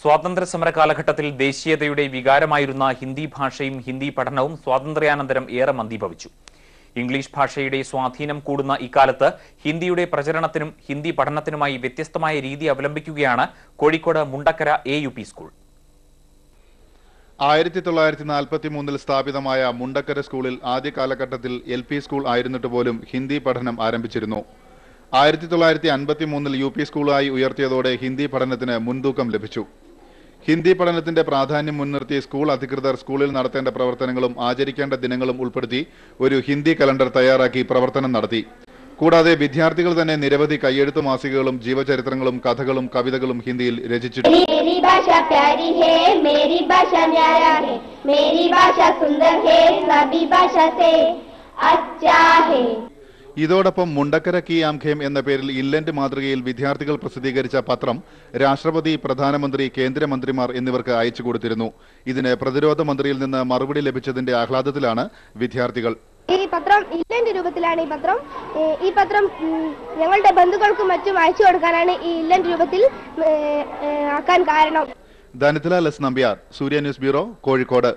സ്വാതന്ത്ര്യ സമര കാലഘട്ടത്തിൽ ദേശീയതയുടെ വികാരമായിരുന്ന ഹിന്ദി ഭാഷയും ഹിന്ദി പഠനവും സ്വാതന്ത്ര്യാനന്തരം ഏറെ മന്ദീഭവിച്ചു. ഇംഗ്ലീഷ് ഭാഷയുടെ സ്വാധീനം കൂടുന്ന ഇക്കാലത്ത് ഹിന്ദിയുടെ പ്രചരണത്തിനും ഹിന്ദി പഠനത്തിനുമായി വ്യത്യസ്തമായ രീതി അവലംബിക്കുകയാണ് കോഴിക്കോട് മുണ്ടക്കര AUP സ്കൂൾ. 1943 സ്ഥാപിതമായ മുണ്ടക്കര സ്കൂളിൽ ആദ്യ കാലഘട്ടത്തിൽ LP സ്കൂൾ ആയിരുന്നിട്ട് പോലും ഹിന്ദി പഠനം ആരംഭിച്ചിരുന്നു. 1953 UP സ്കൂളായി ഉയർത്തിയതോടെ ഹിന്ദി പഠനത്തിന് മുൻതൂക്കം ലഭിച്ചു. ഹിന്ദി പഠനത്തിന്റെ പ്രാധാന്യം മുൻനിർത്തി സ്കൂൾ അധികൃതർ സ്കൂളിൽ നടത്തേണ്ട പ്രവർത്തനങ്ങളും ആചരിക്കേണ്ട ദിനങ്ങളും ഉൾപ്പെടുത്തി ഒരു ഹിന്ദി കലണ്ടർ തയ്യാറാക്കി പ്രവർത്തനം നടത്തി. കൂടാതെ വിദ്യാർത്ഥികൾ തന്നെ നിരവധി കയ്യെഴുത്തു മാസികകളും ജീവചരിത്രങ്ങളും കഥകളും കവിതകളും ഹിന്ദിയിൽ രചിച്ചിട്ടുണ്ട്. ഇതോടൊപ്പം മുണ്ടക്കര കി ആംഖേം എന്ന പേരിൽ ഇംഗ്ലണ്ട് മാതൃകയിൽ വിദ്യാർത്ഥികൾ പ്രസിദ്ധീകരിച്ച പത്രം രാഷ്ട്രപതി, പ്രധാനമന്ത്രി, കേന്ദ്രമന്ത്രിമാർ എന്നിവർക്ക് അയച്ചു കൊടുത്തിരുന്നു. ഇതിന് പ്രതിരോധ മന്ത്രിയിൽ നിന്ന് മറുപടി ലഭിച്ചതിന്റെ ആഹ്ലാദത്തിലാണ് വിദ്യാർത്ഥികൾ. ഈ പത്രം ഇംഗ്ലണ്ട് രൂപത്തിലാണ്. ഈ പത്രം ഞങ്ങളുടെ ബന്ധുക്കൾക്കും മറ്റും അയച്ചു കൊടുക്കാനാണ് ഈ ഇംഗ്ലണ്ട് രൂപത്തിൽ ആക്കാൻ കാരണം. ധനത്തിലാൽ എസ് നമ്പ്യാർ, സൂര്യ ന്യൂസ് ബ്യൂറോ, കോഴിക്കോട്.